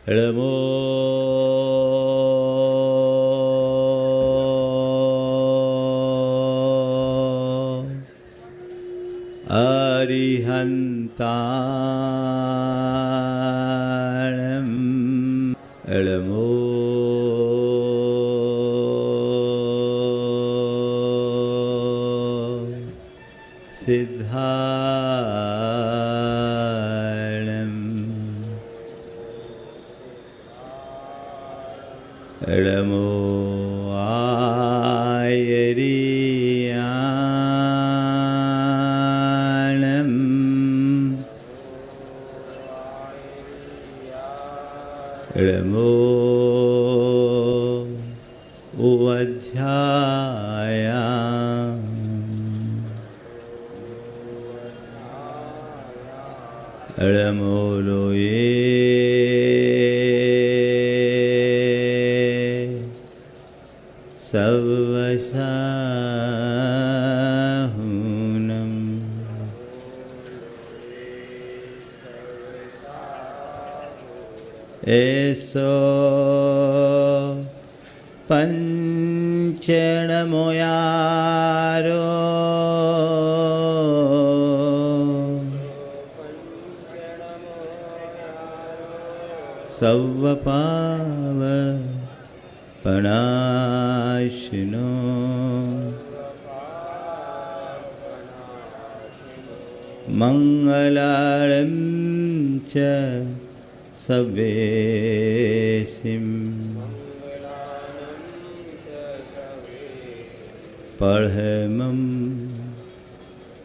नमो अरिहन्ताणं नमो सिद्धाणं नमो आयरियाणं नमो उवध्यायां नमो लोये सर्वशाहुनं एसो पंचणमोयारो सर्वपावपनाशिनो मंगलां च सवेशिं पढ़मं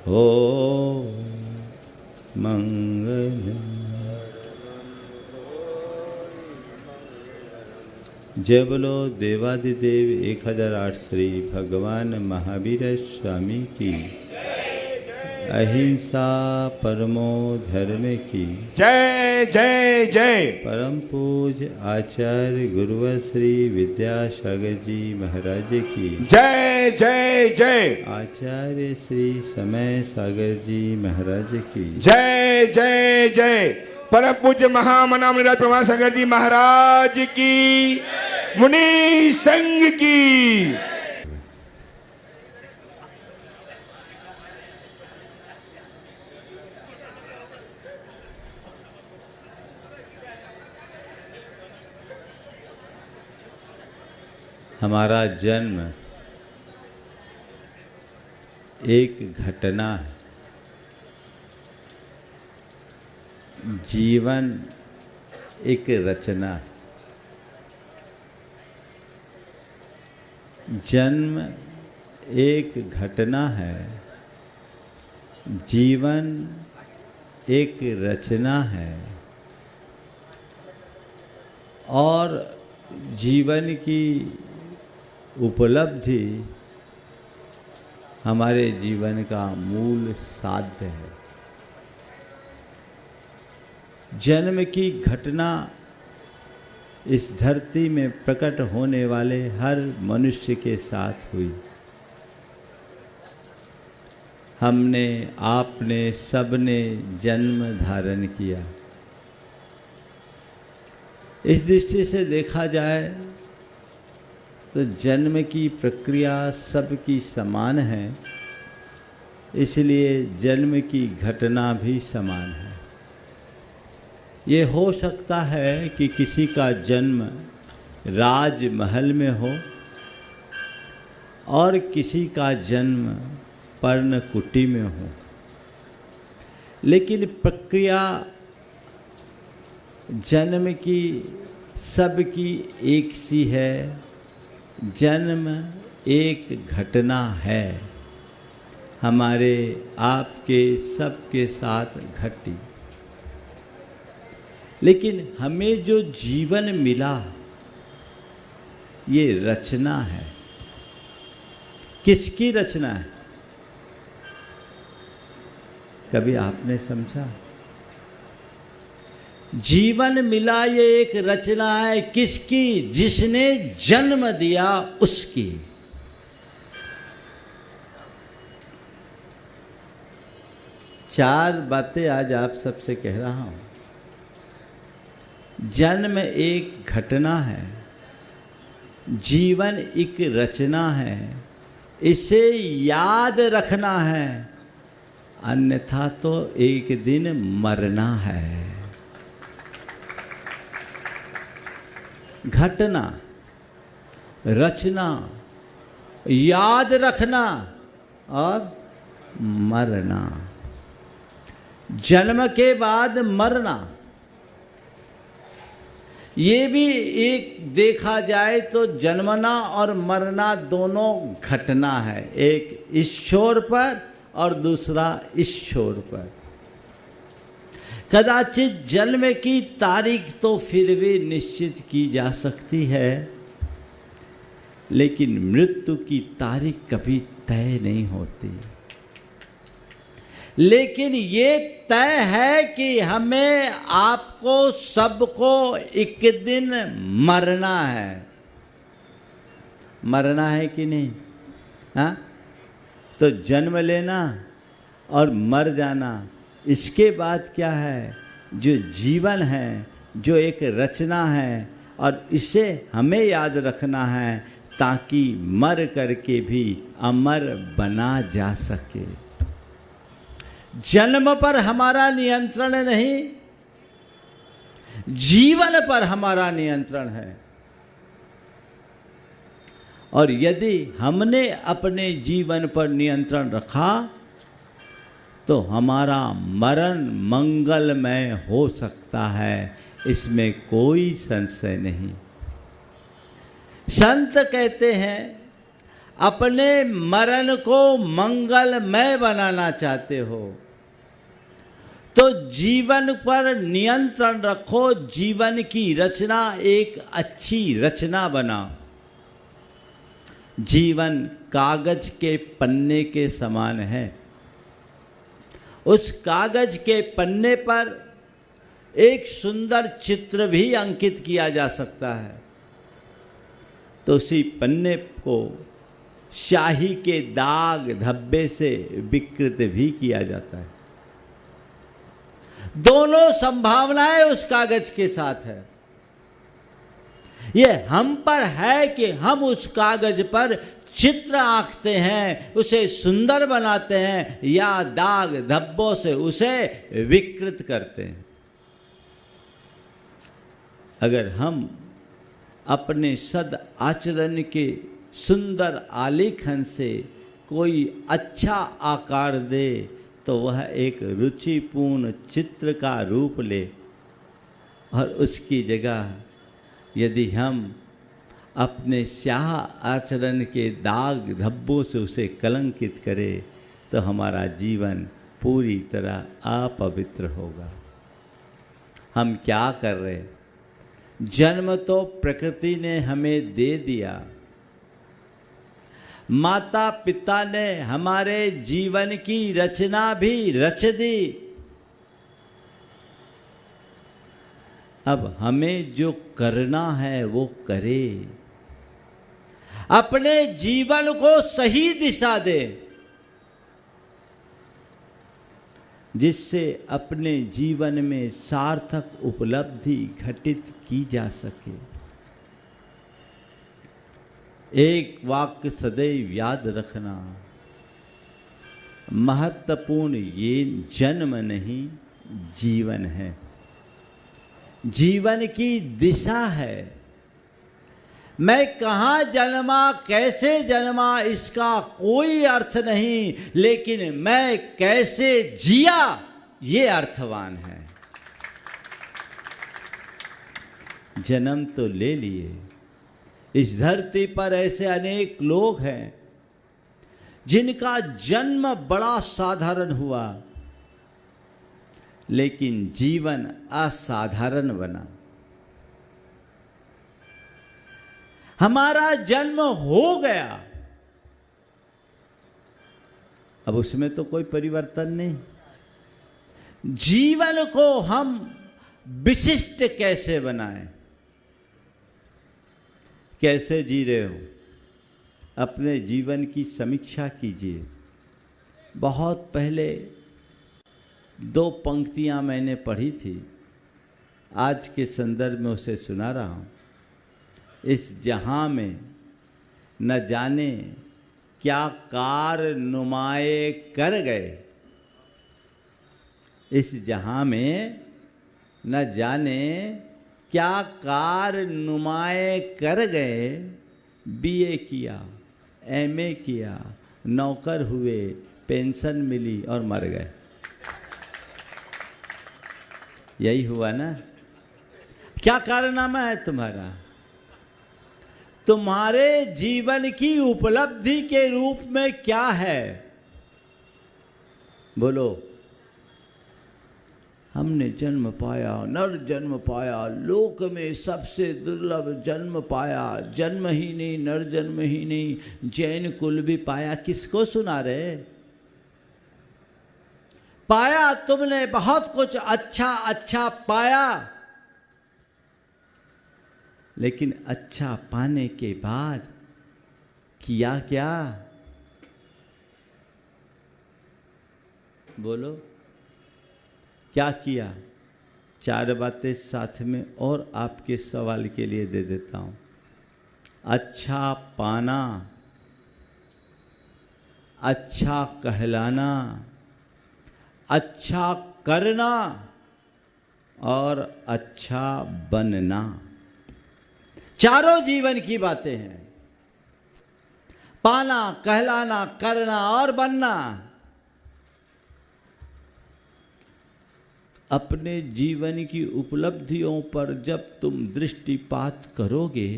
हो मंगलम्। जय बोलो देवादिदेव 1008 श्री भगवान महावीर स्वामी की, अहिंसा परमो धर्म की जय जय जय। परम पूज्य आचार्य गुरुवर श्री विद्यासागर जी महाराज की जय जय जय। आचार्य श्री समय सागर जी महाराज की जय जय जय। परम पूज्य महामना मुनिराज प्रभा सागर जी महाराज की, मुनि संघ की। हमारा जन्म एक घटना है, जीवन एक रचना है। जन्म एक घटना है, जीवन एक रचना है। और जीवन की उपलब्धि हमारे जीवन का मूल साध्य है। जन्म की घटना इस धरती में प्रकट होने वाले हर मनुष्य के साथ हुई। हमने, आपने, सबने जन्म धारण किया। इस दृष्टि से देखा जाए तो जन्म की प्रक्रिया सबकी समान है, इसलिए जन्म की घटना भी समान है। ये हो सकता है कि किसी का जन्म राजमहल में हो और किसी का जन्म पर्णकुटी में हो, लेकिन प्रक्रिया जन्म की सबकी एक सी है। जन्म एक घटना है, हमारे आपके सबके साथ घटी। लेकिन हमें जो जीवन मिला ये रचना है। किसकी रचना है? कभी आपने समझा? जीवन मिला ये एक रचना है। किसकी? जिसने जन्म दिया उसकी। चार बातें आज आप सबसे कह रहा हूं। जन्म एक घटना है, जीवन एक रचना है, इसे याद रखना है, अन्यथा तो एक दिन मरना है। घटना, रचना, याद रखना और मरना। जन्म के बाद मरना, ये भी एक देखा जाए तो जन्मना और मरना दोनों घटना है, एक इस छोर पर और दूसरा इस छोर पर। कदाचित जन्म की तारीख तो फिर भी निश्चित की जा सकती है, लेकिन मृत्यु की तारीख कभी तय नहीं होती। लेकिन ये तय है कि हमें, आपको, सबको एक दिन मरना है। मरना है कि नहीं? हाँ, तो जन्म लेना और मर जाना, इसके बाद क्या है? जो जीवन है, जो एक रचना है, और इसे हमें याद रखना है ताकि मर करके भी अमर बना जा सके। जन्म पर हमारा नियंत्रण नहीं, जीवन पर हमारा नियंत्रण है। और यदि हमने अपने जीवन पर नियंत्रण रखा तो हमारा मरण मंगलमय हो सकता है, इसमें कोई संशय नहीं। संत कहते हैं, अपने मरण को मंगलमय बनाना चाहते हो तो जीवन पर नियंत्रण रखो, जीवन की रचना एक अच्छी रचना बनाओ। जीवन कागज के पन्ने के समान है। उस कागज के पन्ने पर एक सुंदर चित्र भी अंकित किया जा सकता है, तो उसी पन्ने को स्याही के दाग धब्बे से विकृत भी किया जाता है। दोनों संभावनाएं उस कागज के साथ है। ये हम पर है कि हम उस कागज पर चित्र आंकते हैं, उसे सुंदर बनाते हैं, या दाग धब्बों से उसे विकृत करते हैं। अगर हम अपने सद आचरण के सुंदर आलेखन से कोई अच्छा आकार दे तो वह एक रुचिपूर्ण चित्र का रूप ले, और उसकी जगह यदि हम अपने स्याह आचरण के दाग धब्बों से उसे कलंकित करें तो हमारा जीवन पूरी तरह अपवित्र होगा। हम क्या कर रहे हैं? जन्म तो प्रकृति ने हमें दे दिया, माता पिता ने हमारे जीवन की रचना भी रच दी। अब हमें जो करना है वो करे, अपने जीवन को सही दिशा दे, जिससे अपने जीवन में सार्थक उपलब्धि घटित की जा सके। एक वाक्य सदैव याद रखना, महत्वपूर्ण ये जन्म नहीं, जीवन है। जीवन की दिशा है। मैं कहाँ जन्मा, कैसे जन्मा, इसका कोई अर्थ नहीं, लेकिन मैं कैसे जिया ये अर्थवान है। जन्म तो ले लिए। इस धरती पर ऐसे अनेक लोग हैं जिनका जन्म बड़ा साधारण हुआ, लेकिन जीवन असाधारण बना। हमारा जन्म हो गया, अब उसमें तो कोई परिवर्तन नहीं। जीवन को हम विशिष्ट कैसे बनाएं? कैसे जी रहे हो? अपने जीवन की समीक्षा कीजिए। बहुत पहले 2 पंक्तियां मैंने पढ़ी थी। आज के संदर्भ में उसे सुना रहा हूँ। इस जहाँ में न जाने क्या कार नुमाए कर गए, इस जहाँ में न जाने क्या कार नुमाए कर गए, बीए किया, एमए किया, नौकर हुए, पेंशन मिली और मर गए। यही हुआ ना? क्या कारनामा है तुम्हारा? तुम्हारे जीवन की उपलब्धि के रूप में क्या है? बोलो। हमने जन्म पाया, नर जन्म पाया, लोक में सबसे दुर्लभ जन्म पाया, जन्म ही नहीं, नर जन्म ही नहीं, जैन कुल भी पाया। किसको सुना रहे? पाया तुमने बहुत कुछ अच्छा अच्छा पाया, लेकिन अच्छा पाने के बाद किया क्या? बोलो, क्या किया? 4 बातें साथ में और आपके सवाल के लिए दे देता हूं। अच्छा पाना, अच्छा कहलाना, अच्छा करना और अच्छा बनना, चारों जीवन की बातें हैं। पाना, कहलाना, करना और बनना। अपने जीवन की उपलब्धियों पर जब तुम दृष्टिपात करोगे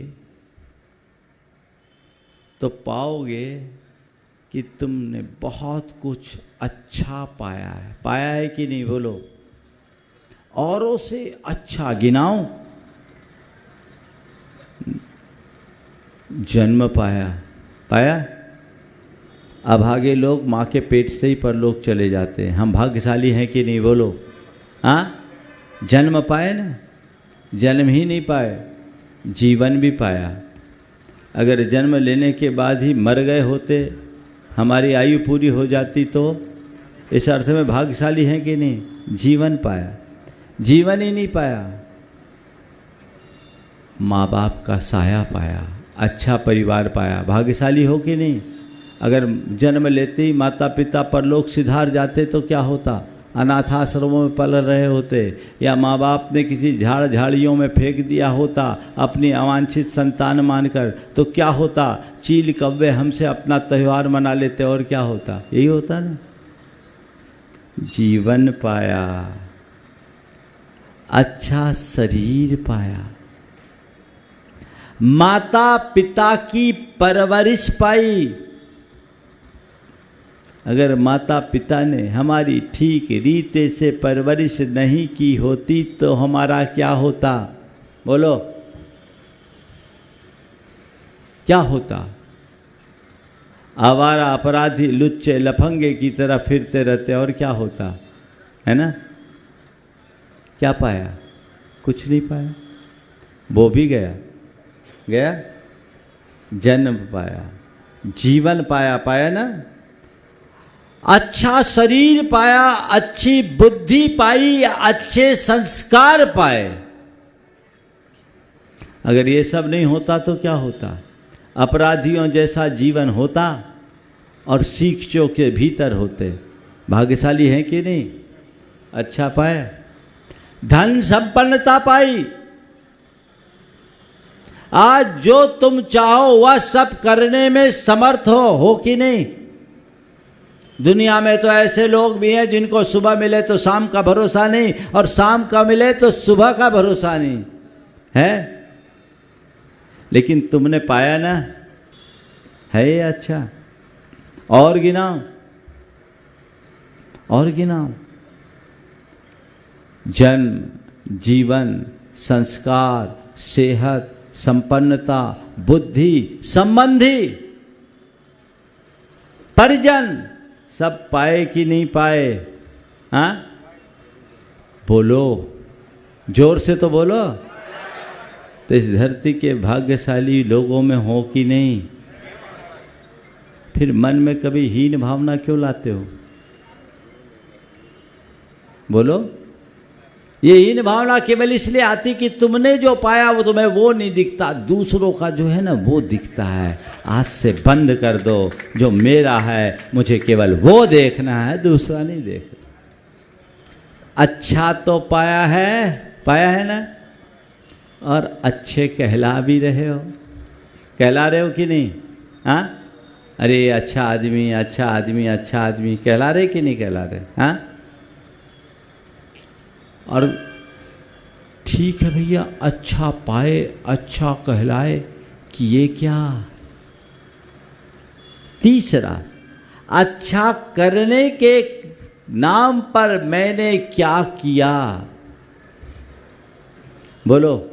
तो पाओगे कि तुमने बहुत कुछ अच्छा पाया है। पाया है कि नहीं? बोलो। औरों से अच्छा गिनाओ। जन्म पाया, पाया। अभागे लोग माँ के पेट से ही परलोक चले जाते हैं। हम भाग्यशाली हैं कि नहीं? बोलो। हाँ, जन्म पाए ना? जन्म ही नहीं पाए, जीवन भी पाया। अगर जन्म लेने के बाद ही मर गए होते, हमारी आयु पूरी हो जाती, तो इस अर्थ में भाग्यशाली हैं कि नहीं? जीवन पाया। जीवन ही नहीं पाया, माँ बाप का साया पाया, अच्छा परिवार पाया। भाग्यशाली हो कि नहीं? अगर जन्म लेते ही माता पिता परलोक सिधार जाते तो क्या होता? अनाथाश्रमों में पल रहे होते, या माँ बाप ने किसी झाड़ियों में फेंक दिया होता अपनी अवांछित संतान मानकर, तो क्या होता? चील कव्वे हमसे अपना त्यौहार मना लेते और क्या होता? यही होता ना। जीवन पाया, अच्छा शरीर पाया, माता पिता की परवरिश पाई। अगर माता पिता ने हमारी ठीक रीते से परवरिश नहीं की होती तो हमारा क्या होता? बोलो, क्या होता? आवारा अपराधी लुच्चे लफंगे की तरह फिरते रहते और क्या होता? है ना? क्या पाया? कुछ नहीं पाया। वो भी गया, गया। जन्म पाया, जीवन पाया, पाया ना? अच्छा शरीर पाया, अच्छी बुद्धि पाई, अच्छे संस्कार पाए। अगर ये सब नहीं होता तो क्या होता? अपराधियों जैसा जीवन होता और शिक्षों के भीतर होते। भाग्यशाली हैं कि नहीं? अच्छा पाया, धन संपन्नता पाई। आज जो तुम चाहो वह सब करने में समर्थ हो कि नहीं? दुनिया में तो ऐसे लोग भी हैं जिनको सुबह मिले तो शाम का भरोसा नहीं, और शाम का मिले तो सुबह का भरोसा नहीं है। लेकिन तुमने पाया ना, है ये अच्छा। और गिनाओ, और गिनाओ। जन्म, जीवन, संस्कार, सेहत, संपन्नता, बुद्धि, संबंधी, परिजन, सब पाए कि नहीं पाए? हाँ, बोलो, जोर से तो बोलो। तो इस धरती के भाग्यशाली लोगों में हो कि नहीं? फिर मन में कभी हीन भावना क्यों लाते हो? बोलो। ये हीन भावना केवल इसलिए आती कि तुमने जो पाया वो तुम्हें वो नहीं दिखता, दूसरों का जो है ना वो दिखता है। आज से बंद कर दो, जो मेरा है मुझे केवल वो देखना है, दूसरा नहीं देखना। अच्छा तो पाया है ना, और अच्छे कहला भी रहे हो, कहला रहे हो कि नहीं? हाँ, अरे अच्छा आदमी अच्छा आदमी अच्छा आदमी, कहला रहे कि नहीं कहला रहे? हाँ, और ठीक है भैया, अच्छा पाए अच्छा कहलाए, किए क्या? तीसरा, अच्छा करने के नाम पर मैंने क्या किया? बोलो,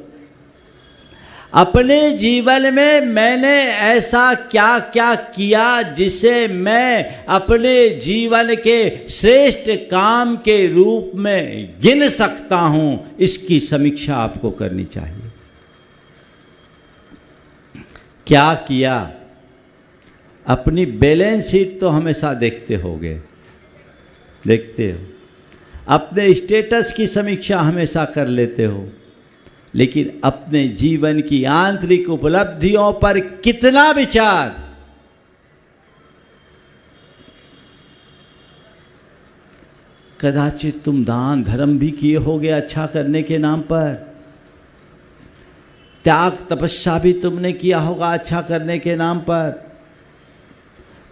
अपने जीवन में मैंने ऐसा क्या क्या किया जिसे मैं अपने जीवन के श्रेष्ठ काम के रूप में गिन सकता हूं? इसकी समीक्षा आपको करनी चाहिए। क्या किया? अपनी बैलेंस शीट तो हमेशा देखते होगे, देखते हो, अपने स्टेटस की समीक्षा हमेशा कर लेते हो, लेकिन अपने जीवन की आंतरिक उपलब्धियों पर कितना विचार? कदाचित तुम दान धर्म भी किए होगे अच्छा करने के नाम पर, त्याग तपस्या भी तुमने किया होगा अच्छा करने के नाम पर,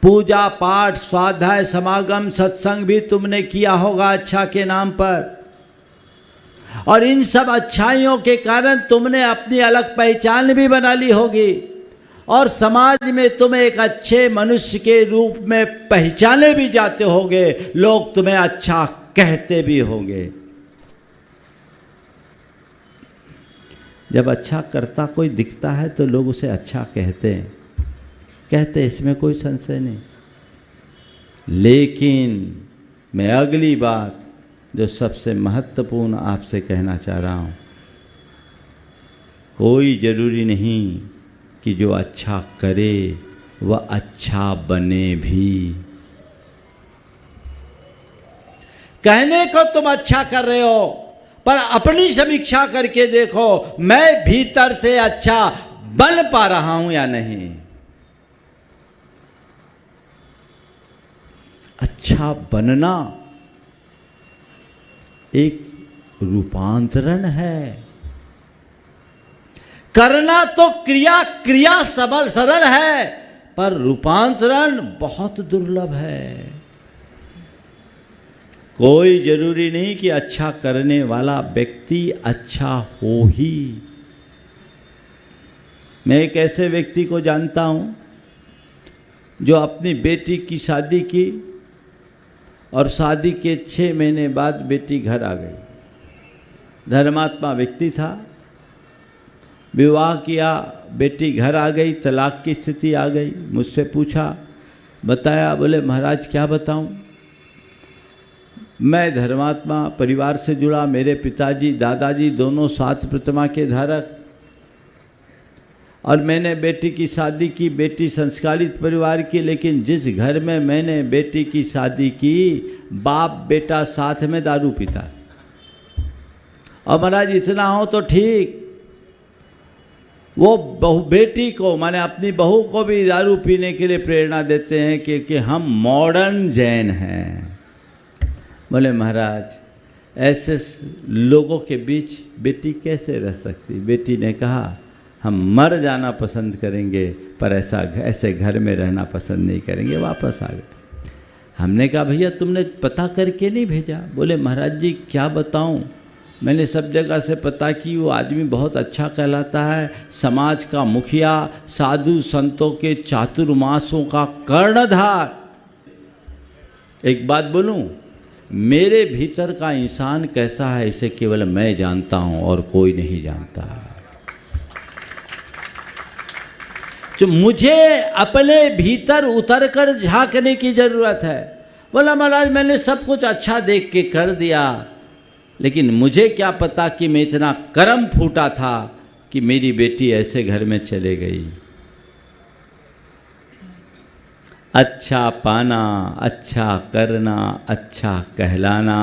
पूजा पाठ स्वाध्याय समागम सत्संग भी तुमने किया होगा अच्छा के नाम पर, और इन सब अच्छाइयों के कारण तुमने अपनी अलग पहचान भी बना ली होगी, और समाज में तुम एक अच्छे मनुष्य के रूप में पहचाने भी जाते होगे, लोग तुम्हें अच्छा कहते भी होंगे। जब अच्छा करता कोई दिखता है तो लोग उसे अच्छा कहते, इसमें कोई संशय नहीं। लेकिन मैं अगली बात जो सबसे महत्वपूर्ण आपसे कहना चाह रहा हूं, कोई जरूरी नहीं कि जो अच्छा करे वह अच्छा बने भी। कहने को तुम अच्छा कर रहे हो, पर अपनी समीक्षा करके देखो, मैं भीतर से अच्छा बन पा रहा हूं या नहीं। अच्छा बनना एक रूपांतरण है, करना तो क्रिया सरल है, पर रूपांतरण बहुत दुर्लभ है। कोई जरूरी नहीं कि अच्छा करने वाला व्यक्ति अच्छा हो ही। मैं एक ऐसे व्यक्ति को जानता हूं जो अपनी बेटी की शादी की और शादी के 6 महीने बाद बेटी घर आ गई। धर्मात्मा व्यक्ति था, विवाह किया, बेटी घर आ गई, तलाक की स्थिति आ गई। मुझसे पूछा, बताया, बोले महाराज क्या बताऊं, मैं धर्मात्मा परिवार से जुड़ा, मेरे पिताजी दादाजी दोनों 7 प्रतिमा के धारक, और मैंने बेटी की शादी की, बेटी संस्कारित परिवार की, लेकिन जिस घर में मैंने बेटी की शादी की, बाप बेटा साथ में दारू पीता। और महाराज इतना हो तो ठीक, वो बहू बेटी को, माने अपनी बहू को भी दारू पीने के लिए प्रेरणा देते हैं क्योंकि हम मॉडर्न जैन हैं। बोले महाराज ऐसे लोगों के बीच बेटी कैसे रह सकती? बेटी ने कहा, हम मर जाना पसंद करेंगे पर ऐसे घर में रहना पसंद नहीं करेंगे। वापस आ गए। हमने कहा, भैया तुमने पता करके नहीं भेजा? बोले महाराज जी क्या बताऊं, मैंने सब जगह से पता की, वो आदमी बहुत अच्छा कहलाता है, समाज का मुखिया, साधु संतों के चातुर्मासों का कर्णधार। एक बात बोलूं, मेरे भीतर का इंसान कैसा है इसे केवल मैं जानता हूं और कोई नहीं जानता। जो मुझे अपने भीतर उतरकर झांकने की जरूरत है। बोला महाराज मैंने सब कुछ अच्छा देख के कर दिया, लेकिन मुझे क्या पता कि मैं इतना कर्म फूटा था कि मेरी बेटी ऐसे घर में चले गई। अच्छा पाना, अच्छा करना, अच्छा कहलाना,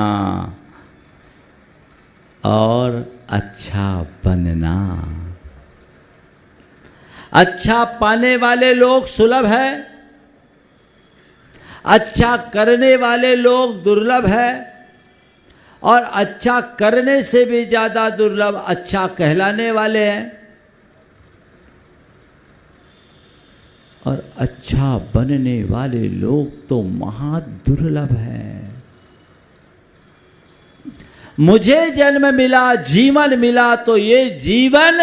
और अच्छा बनना। अच्छा पाने वाले लोग सुलभ है, अच्छा करने वाले लोग दुर्लभ है, और अच्छा करने से भी ज्यादा दुर्लभ अच्छा कहलाने वाले हैं, और अच्छा बनने वाले लोग तो महा दुर्लभ हैं। मुझे जन्म मिला, जीवन मिला, तो ये जीवन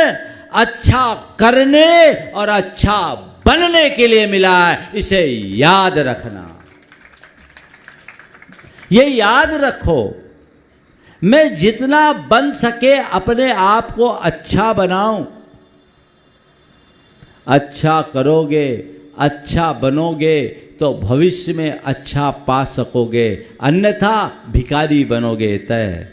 अच्छा करने और अच्छा बनने के लिए मिला है, इसे याद रखना। ये याद रखो, मैं जितना बन सके अपने आप को अच्छा बनाऊं। अच्छा करोगे, अच्छा बनोगे तो भविष्य में अच्छा पा सकोगे, अन्यथा भिखारी बनोगे तय।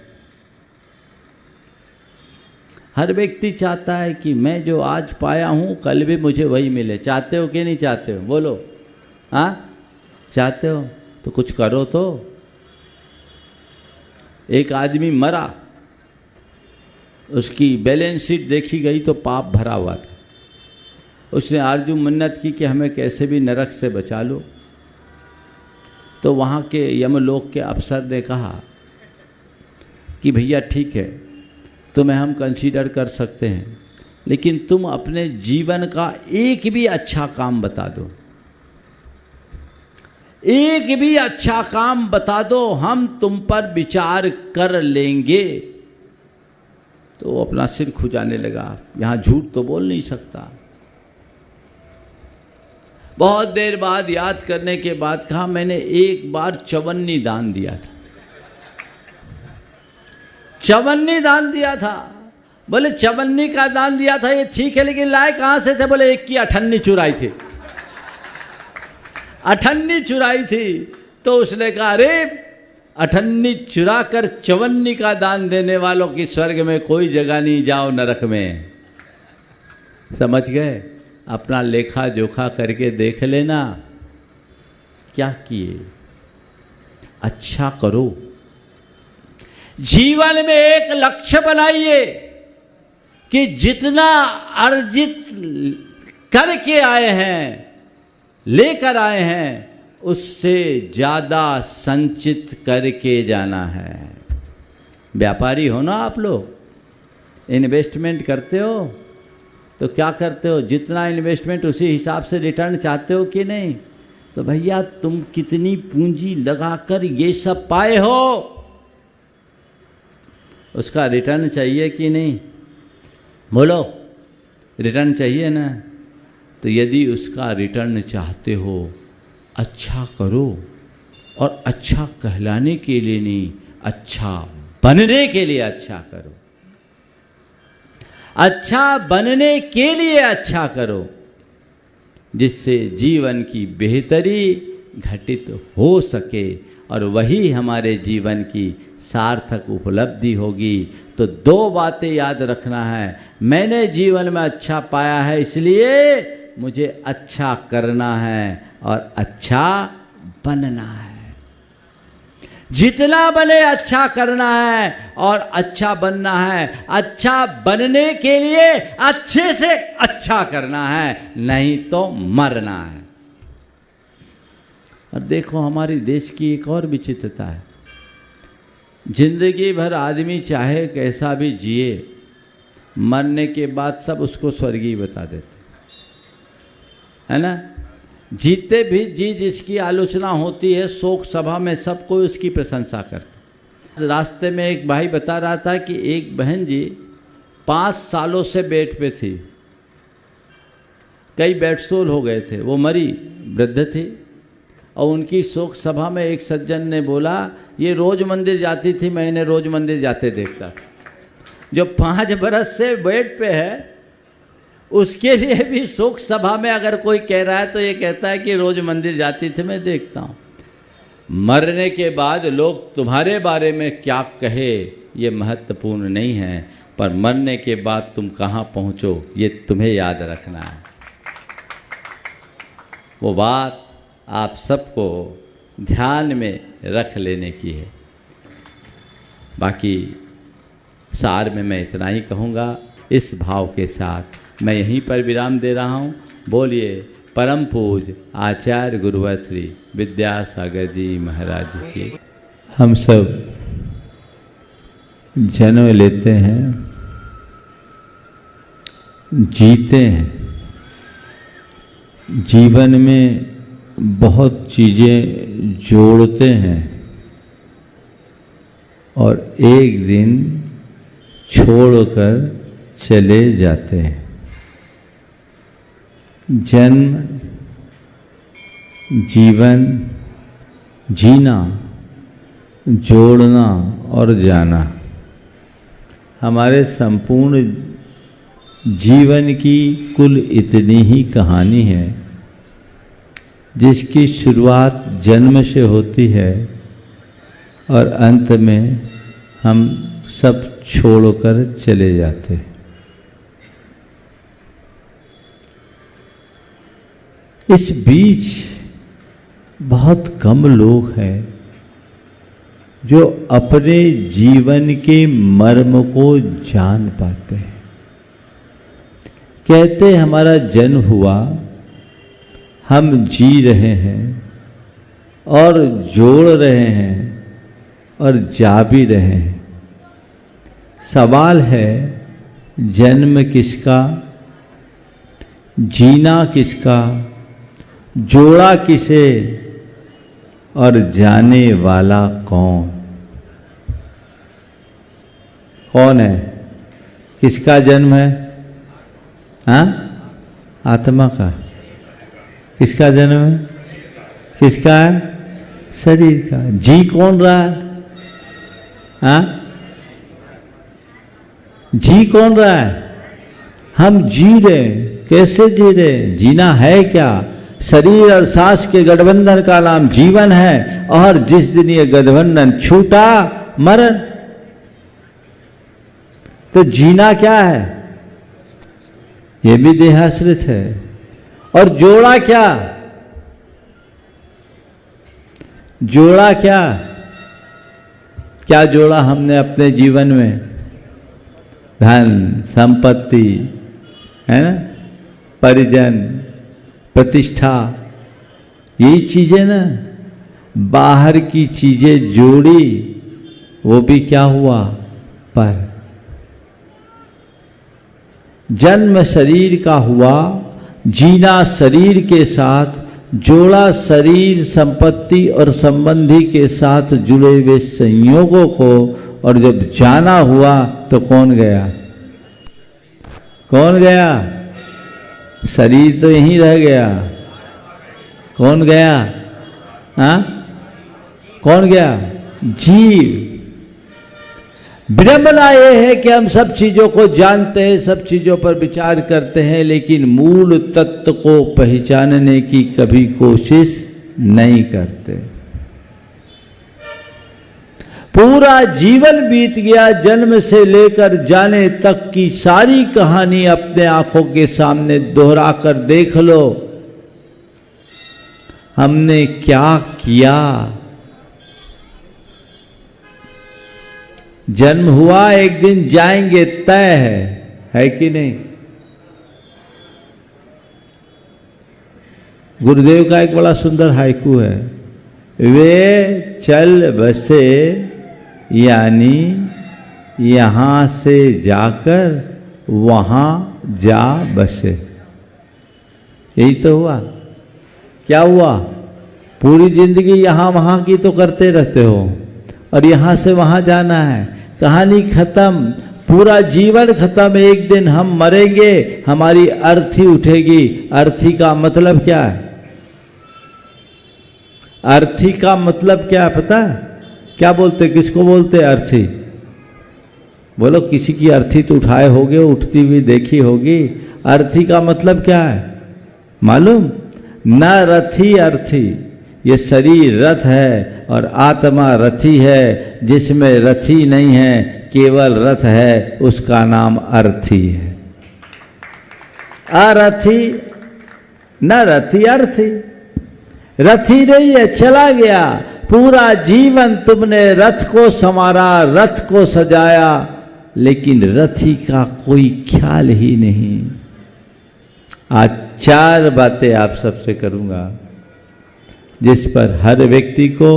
हर व्यक्ति चाहता है कि मैं जो आज पाया हूं कल भी मुझे वही मिले। चाहते हो कि नहीं चाहते हो? बोलो। हाँ, चाहते हो तो कुछ करो। तो एक आदमी मरा, उसकी बैलेंस शीट देखी गई तो पाप भरा हुआ था। उसने आरजू मन्नत की कि हमें कैसे भी नरक से बचा लो। तो वहाँ के यमलोक के अफसर ने कहा कि भैया ठीक है, तुम्हें हम कंसीडर कर सकते हैं, लेकिन तुम अपने जीवन का एक भी अच्छा काम बता दो, एक भी अच्छा काम बता दो, हम तुम पर विचार कर लेंगे। तो वो अपना सिर खुजाने लगा, यहाँ झूठ तो बोल नहीं सकता। बहुत देर बाद याद करने के बाद कहा, मैंने एक बार चवन्नी दान दिया था। चवन्नी दान दिया था। बोले चवन्नी का दान दिया था, ये ठीक है, लेकिन लाए कहां से थे? बोले एक की अठन्नी चुराई थी। अठन्नी चुराई थी। तो उसने कहा, अरे अठन्नी चुरा कर चवन्नी का दान देने वालों की स्वर्ग में कोई जगह नहीं, जाओ नरक में। समझ गए? अपना लेखा जोखा करके देख लेना क्या किए। अच्छा करो। जीवन में एक लक्ष्य बनाइए कि जितना अर्जित करके आए हैं, लेकर आए हैं, उससे ज्यादा संचित करके जाना है। व्यापारी हो ना आप लोग, इन्वेस्टमेंट करते हो तो क्या करते हो? जितना इन्वेस्टमेंट उसी हिसाब से रिटर्न चाहते हो कि नहीं? तो भैया तुम कितनी पूंजी लगाकर ये सब पाए हो, उसका रिटर्न चाहिए कि नहीं? बोलो, रिटर्न चाहिए ना? तो यदि उसका रिटर्न चाहते हो, अच्छा करो, और अच्छा कहलाने के लिए नहीं, अच्छा बनने के लिए अच्छा करो। अच्छा बनने के लिए अच्छा करो, जिससे जीवन की बेहतरी घटित हो सके, और वही हमारे जीवन की सार्थक उपलब्धि होगी। तो दो बातें याद रखना है, मैंने जीवन में अच्छा पाया है, इसलिए मुझे अच्छा करना है और अच्छा बनना है। जितना बने अच्छा करना है और अच्छा बनना है। अच्छा बनने के लिए अच्छे से अच्छा करना है, नहीं तो मरना है। और देखो हमारी देश की एक और विचित्रता है, जिंदगी भर आदमी चाहे कैसा भी जिए, मरने के बाद सब उसको स्वर्गीय बता देते, है ना? जीते भी जी जिसकी आलोचना होती है, शोक सभा में सब कोई उसकी प्रशंसा करते। रास्ते में एक भाई बता रहा था कि एक बहन जी 5 सालों से बेड पे थी, कई बेडसोल हो गए थे, वो मरी, वृद्ध थी, और उनकी शोक सभा में एक सज्जन ने बोला, ये रोज मंदिर जाती थी, मैं इन्हें रोज मंदिर जाते देखता था। जो 5 बरस से बेड पे है, उसके लिए भी शोक सभा में अगर कोई कह रहा है तो ये कहता है कि रोज मंदिर जाती थी, मैं देखता हूँ। मरने के बाद लोग तुम्हारे बारे में क्या कहे ये महत्वपूर्ण नहीं है, पर मरने के बाद तुम कहाँ पहुँचो ये तुम्हें याद रखना है। वो बात आप सबको ध्यान में रख लेने की है। बाकी सार में मैं इतना ही कहूँगा। इस भाव के साथ मैं यहीं पर विराम दे रहा हूँ। बोलिए परम पूज आचार्य गुरुवर श्री विद्यासागर जी महाराज की। हम सब जन्म लेते हैं, जीते हैं, जीवन में बहुत चीज़ें जोड़ते हैं और एक दिन छोड़कर चले जाते हैं। जन्म, जीवन, जीना, जोड़ना और जाना हमारे संपूर्ण जीवन की कुल इतनी ही कहानी है, जिसकी शुरुआत जन्म से होती है और अंत में हम सब छोड़कर चले जाते हैं। इस बीच बहुत कम लोग हैं जो अपने जीवन के मर्म को जान पाते हैं। कहते हमारा जन्म हुआ, हम जी रहे हैं और जोड़ रहे हैं और जा भी रहे हैं। सवाल है जन्म किसका, जीना किसका, जोड़ा किसे और जाने वाला कौन? कौन है? किसका जन्म है? हाँ, आत्मा का। किसका जन्म है? किसका है? शरीर का। जी कौन रहा है? हाँ, जी कौन रहा है? हम जी रहे। कैसे जी रहे? जीना है क्या? शरीर और सांस के गठबंधन का नाम जीवन है, और जिस दिन ये गठबंधन छूटा, मरण। तो जीना क्या है? ये भी देहाश्रित है। और जोड़ा क्या? जोड़ा क्या? क्या जोड़ा हमने अपने जीवन में? धन, संपत्ति, है ना, परिजन, प्रतिष्ठा, यही चीजें ना। बाहर की चीजें जोड़ी, वो भी क्या हुआ? पर। जन्म शरीर का हुआ, जीना शरीर के साथ, जोड़ा शरीर, संपत्ति और संबंधी के साथ जुड़े हुए संयोगों को, और जब जाना हुआ तो कौन गया? कौन गया? शरीर तो यहीं रह गया। कौन गया? हाँ, कौन गया? जीव। विडंबना यह है कि हम सब चीजों को जानते हैं, सब चीजों पर विचार करते हैं, लेकिन मूल तत्व को पहचानने की कभी कोशिश नहीं करते। पूरा जीवन बीत गया, जन्म से लेकर जाने तक की सारी कहानी अपने आंखों के सामने दोहरा कर देख लो। हमने क्या किया? जन्म हुआ, एक दिन जाएंगे, तय है कि नहीं? गुरुदेव का एक बड़ा सुंदर हाइकू है, वे चल बसे यानी यहां से जाकर वहां जा बसे। यही तो हुआ। क्या हुआ? पूरी जिंदगी यहां वहां की तो करते रहते हो, और यहां से वहां जाना है। कहानी खत्म, पूरा जीवन खत्म। एक दिन हम मरेंगे, हमारी अर्थी उठेगी। अर्थी का मतलब क्या है? अर्थी का मतलब क्या है पता है? क्या बोलते, किसको बोलते? अर्थी। बोलो, किसी की अर्थी तो उठाए होगे, उठती हुई देखी होगी। अर्थी का मतलब क्या है मालूम? न रथी अर्थी। ये शरीर रथ है और आत्मा रथी है। जिसमें रथी नहीं है, केवल रथ है, उसका नाम अर्थी है। अरथी न रथी, अर्थी। रथी नहीं है, चला गया। पूरा जीवन तुमने रथ को संवारा, रथ को सजाया, लेकिन रथी का कोई ख्याल ही नहीं। आज 4 बातें आप सबसे करूंगा जिस पर हर व्यक्ति को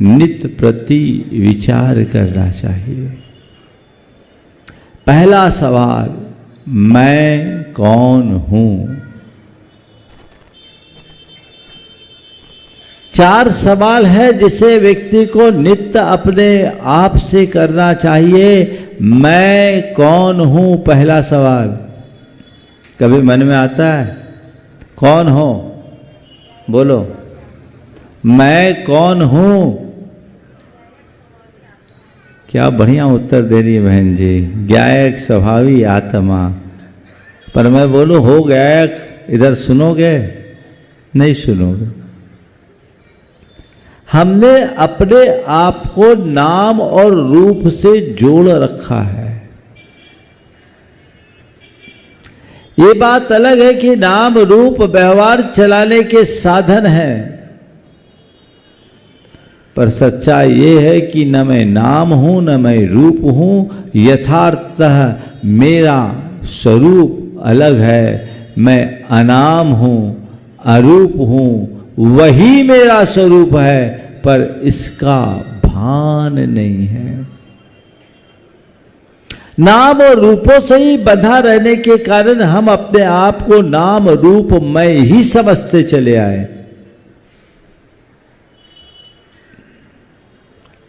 नित्य प्रति विचार करना चाहिए। पहला सवाल, मैं कौन हूं? 4 सवाल है जिसे व्यक्ति को नित्य अपने आप से करना चाहिए। मैं कौन हूं, पहला सवाल। कभी मन में आता है कौन हो? बोलो, मैं कौन हूं? क्या बढ़िया उत्तर दे रही है बहन जी। गायक स्वभावी आत्मा। पर मैं बोलूं हो गायक, इधर सुनोगे? नहीं सुनोगे। हमने अपने आप को नाम और रूप से जोड़ रखा है। ये बात अलग है कि नाम रूप व्यवहार चलाने के साधन हैं, पर सच्चाई ये है कि न मैं नाम हूं न मैं रूप हूं। यथार्थतः मेरा स्वरूप अलग है। मैं अनाम हूं, अरूप हूं, वही मेरा स्वरूप है, पर इसका भान नहीं है। नाम और रूपों से ही बंधा रहने के कारण हम अपने आप को नाम रूप में ही समझते चले आए।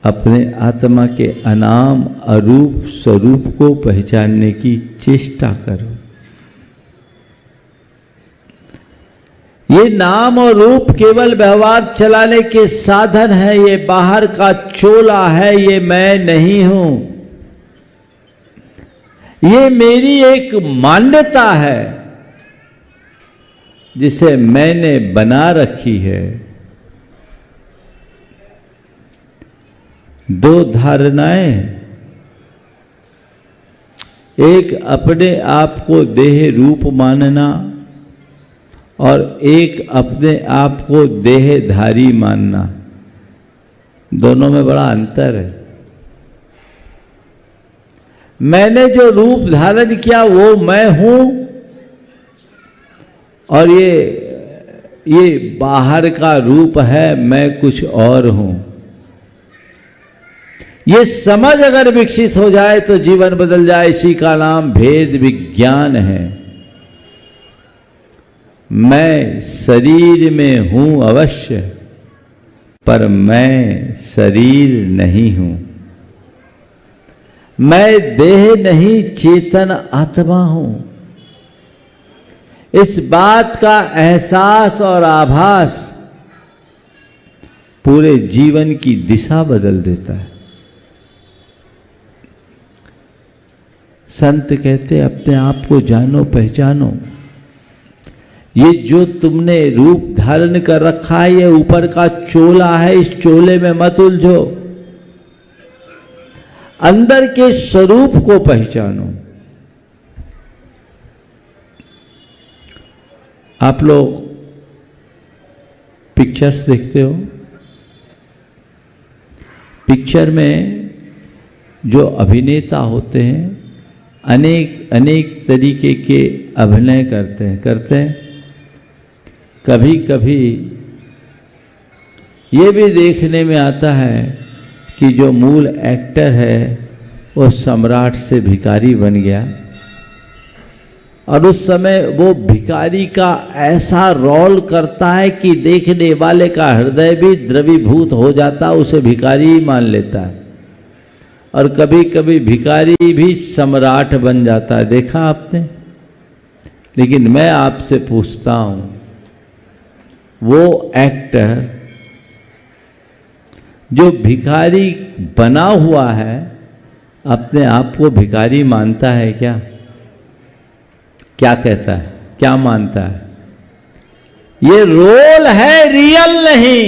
अपने आत्मा के अनाम अरूप स्वरूप को पहचानने की चेष्टा करो। ये नाम और रूप केवल व्यवहार चलाने के साधन है। ये बाहर का चोला है, ये मैं नहीं हूं। ये मेरी एक मान्यता है जिसे मैंने बना रखी है। 2 धारणाएं, एक अपने आप को देह रूप मानना और एक अपने आप को देहधारी मानना। दोनों में बड़ा अंतर है। मैंने जो रूप धारण किया वो मैं हूं, और ये बाहर का रूप है, मैं कुछ और हूं। ये समझ अगर विकसित हो जाए तो जीवन बदल जाए। इसी का नाम भेद विज्ञान है। मैं शरीर में हूं अवश्य, पर मैं शरीर नहीं हूं। मैं देह नहीं, चेतन आत्मा हूं। इस बात का एहसास और आभास पूरे जीवन की दिशा बदल देता है। संत कहते अपने आप को जानो पहचानो। ये जो तुमने रूप धारण कर रखा है, ये ऊपर का चोला है, इस चोले में मत उलझो। अंदर के स्वरूप को पहचानो। आप लोग पिक्चर्स देखते हो। पिक्चर में जो अभिनेता होते हैं अनेक तरीके के अभिनय करते हैं। कभी कभी ये भी देखने में आता है कि जो मूल एक्टर है वो सम्राट से भिखारी बन गया, और उस समय वो भिखारी का ऐसा रोल करता है कि देखने वाले का हृदय भी द्रवीभूत हो जाता, उसे भिखारी ही मान लेता है। और कभी कभी भिखारी भी सम्राट बन जाता है, देखा आपने। लेकिन मैं आपसे पूछता हूं, वो एक्टर जो भिखारी बना हुआ है अपने आप को भिखारी मानता है क्या? क्या कहता है, क्या मानता है? ये रोल है, रियल नहीं।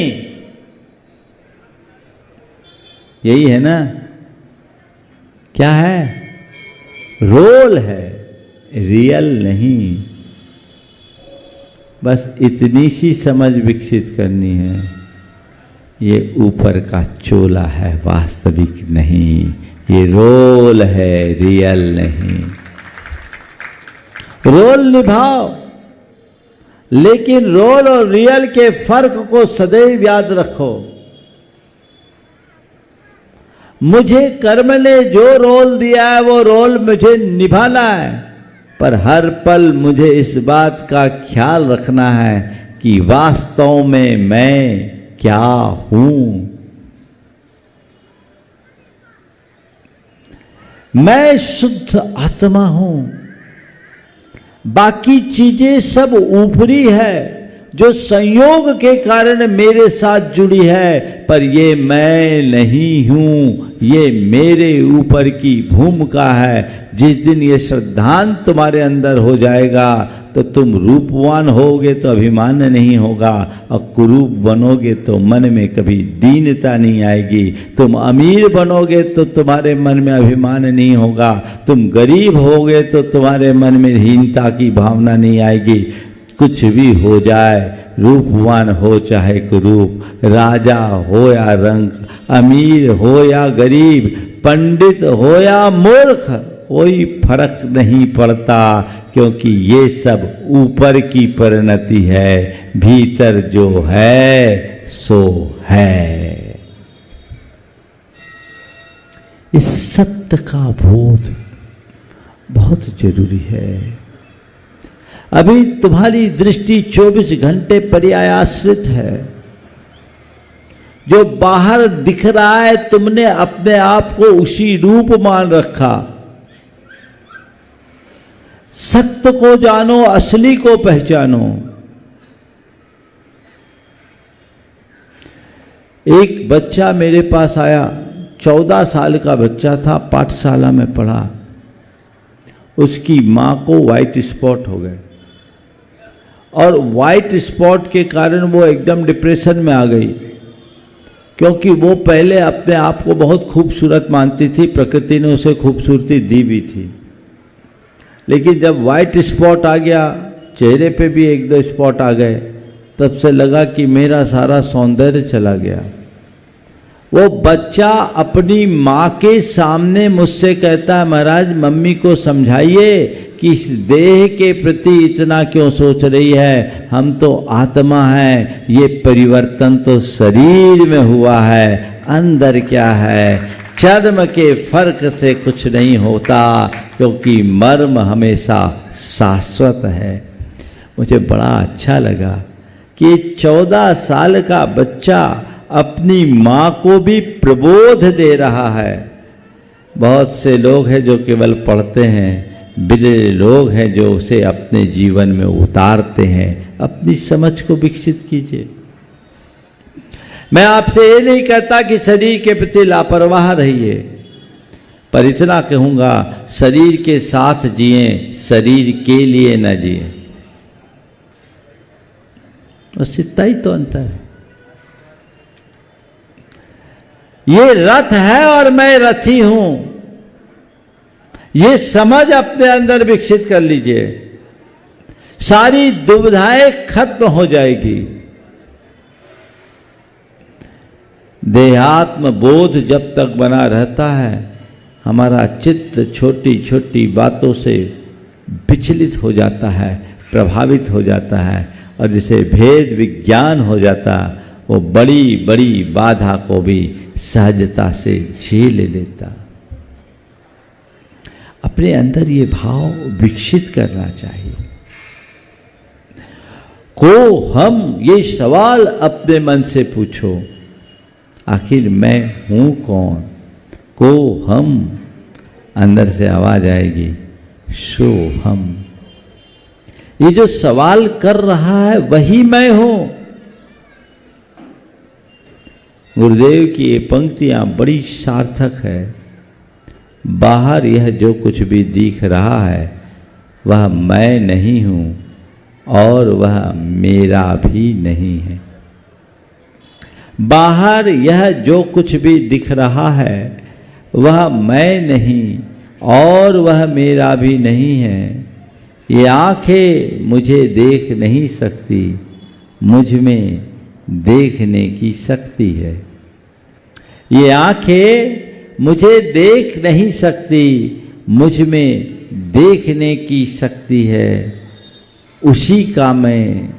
यही है ना? क्या है? रोल है, रियल नहीं। बस इतनी सी समझ विकसित करनी है। ये ऊपर का चोला है, वास्तविक नहीं। ये रोल है, रियल नहीं। रोल निभाओ, लेकिन रोल और रियल के फर्क को सदैव याद रखो। मुझे कर्म ने जो रोल दिया है वो रोल मुझे निभाना है, पर हर पल मुझे इस बात का ख्याल रखना है कि वास्तव में मैं क्या हूं। मैं शुद्ध आत्मा हूं, बाकी चीजें सब ऊपरी है जो संयोग के कारण मेरे साथ जुड़ी है, पर ये मैं नहीं हूं, ये मेरे ऊपर की भूमिका है। जिस दिन ये श्रद्धांत तुम्हारे अंदर हो जाएगा तो तुम रूपवान होगे तो अभिमान नहीं होगा, और कुरूप बनोगे तो मन में कभी दीनता नहीं आएगी। तुम अमीर बनोगे तो तुम्हारे मन में अभिमान नहीं होगा, तुम गरीब होगे तो तुम्हारे मन में हीनता की भावना नहीं आएगी। कुछ भी हो जाए, रूपवान हो चाहे कुरूप, राजा हो या रंक, अमीर हो या गरीब, पंडित हो या मूर्ख, कोई फर्क नहीं पड़ता, क्योंकि ये सब ऊपर की परिणति है, भीतर जो है सो है। इस सत्य का बोध बहुत जरूरी है। अभी तुम्हारी दृष्टि 24 घंटे पर्यायाश्रित है। जो बाहर दिख रहा है तुमने अपने आप को उसी रूप मान रखा। सत्य को जानो, असली को पहचानो। एक बच्चा मेरे पास आया, 14 साल का बच्चा था, पाठशाला में पढ़ा। उसकी मां को व्हाइट स्पॉट हो गए और व्हाइट स्पॉट के कारण वो एकदम डिप्रेशन में आ गई, क्योंकि वो पहले अपने आप को बहुत खूबसूरत मानती थी, प्रकृति ने उसे खूबसूरती दी भी थी। लेकिन जब व्हाइट स्पॉट आ गया, चेहरे पे भी 1-2 स्पॉट आ गए, तब से लगा कि मेरा सारा सौंदर्य चला गया। वो बच्चा अपनी माँ के सामने मुझसे कहता है, महाराज मम्मी को समझाइए कि इस देह के प्रति इतना क्यों सोच रही है, हम तो आत्मा हैं, ये परिवर्तन तो शरीर में हुआ है, अंदर क्या है, चर्म के फर्क से कुछ नहीं होता, क्योंकि मर्म हमेशा शाश्वत है। मुझे बड़ा अच्छा लगा कि 14 साल का बच्चा अपनी माँ को भी प्रबोध दे रहा है। बहुत से लोग हैं जो केवल पढ़ते हैं, बिरले लोग हैं जो उसे अपने जीवन में उतारते हैं। अपनी समझ को विकसित कीजिए। मैं आपसे ये नहीं कहता कि शरीर के प्रति लापरवाह रहिए, पर इतना कहूँगा, शरीर के साथ जिए, शरीर के लिए न जिए। बस इतना ही तो अंतर है। ये रथ है और मैं रथी हूं, ये समझ अपने अंदर विकसित कर लीजिए, सारी दुविधाएं खत्म हो जाएगी। देहात्म बोध जब तक बना रहता है, हमारा चित्त छोटी छोटी बातों से विचलित हो जाता है, प्रभावित हो जाता है, और जिसे भेद विज्ञान हो जाता, वो बड़ी बड़ी बाधा को भी सहजता से झेल लेता। अपने अंदर ये भाव विकसित करना चाहिए। को हम ये सवाल अपने मन से पूछो, आखिर मैं हूं कौन? को हम, अंदर से आवाज आएगी, सो हम। ये जो सवाल कर रहा है वही मैं हूं। गुरुदेव की ये पंक्तियां बड़ी सार्थक है। बाहर यह जो कुछ भी दिख रहा है वह मैं नहीं हूं और वह मेरा भी नहीं है। बाहर यह जो कुछ भी दिख रहा है वह मैं नहीं और वह मेरा भी नहीं है। ये आंखें मुझे देख नहीं सकती, मुझ में देखने की शक्ति है। ये आंखें मुझे देख नहीं सकती, मुझ में देखने की शक्ति है। उसी का मैं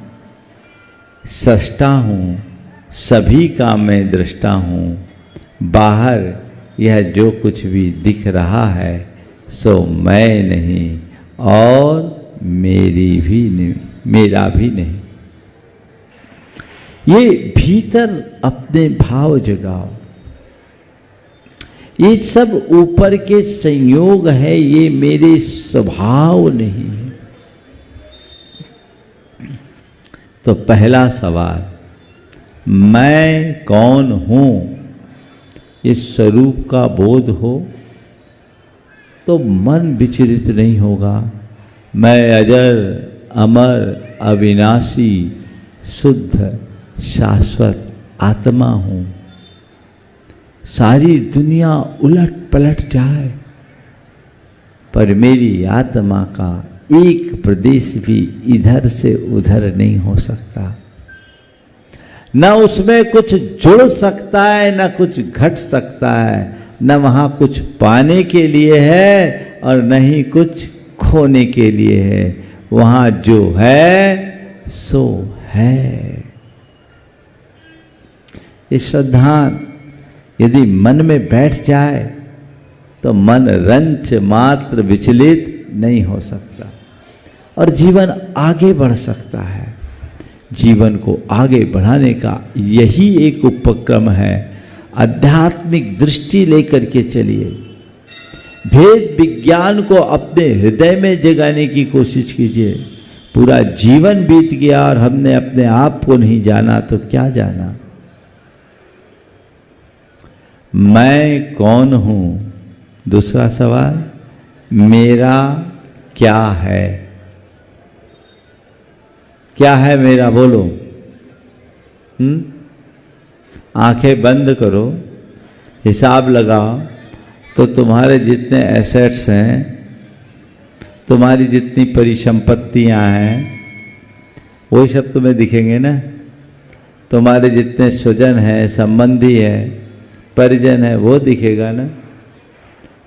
सृष्टा हूँ, सभी का मैं दृष्टा हूँ। बाहर यह जो कुछ भी दिख रहा है सो मैं नहीं और मेरा भी नहीं। ये भीतर अपने भाव जगाओ। ये सब ऊपर के संयोग है, ये मेरे स्वभाव नहीं है। तो पहला सवाल, मैं कौन हूं, इस स्वरूप का बोध हो तो मन विचलित नहीं होगा। मैं अजर अमर अविनाशी शुद्ध शाश्वत आत्मा हूं। सारी दुनिया उलट पलट जाए पर मेरी आत्मा का एक प्रदेश भी इधर से उधर नहीं हो सकता। न उसमें कुछ जुड़ सकता है, न कुछ घट सकता है, न वहां कुछ पाने के लिए है और न ही कुछ खोने के लिए है। वहां जो है सो है। ये श्रद्धान यदि मन में बैठ जाए तो मन रंच मात्र विचलित नहीं हो सकता और जीवन आगे बढ़ सकता है। जीवन को आगे बढ़ाने का यही एक उपक्रम है। आध्यात्मिक दृष्टि लेकर के चलिए। भेद विज्ञान को अपने हृदय में जगाने की कोशिश कीजिए। पूरा जीवन बीत गया और हमने अपने आप को नहीं जाना तो क्या जाना। मैं कौन हूं? दूसरा सवाल, मेरा क्या है? क्या है मेरा? बोलो। आंखें बंद करो, हिसाब लगाओ तो तुम्हारे जितने एसेट्स हैं, तुम्हारी जितनी परिसंपत्तियां हैं, वो सब तुम्हें दिखेंगे ना। तुम्हारे जितने स्वजन हैं, संबंधी हैं, परिजन है, वो दिखेगा ना।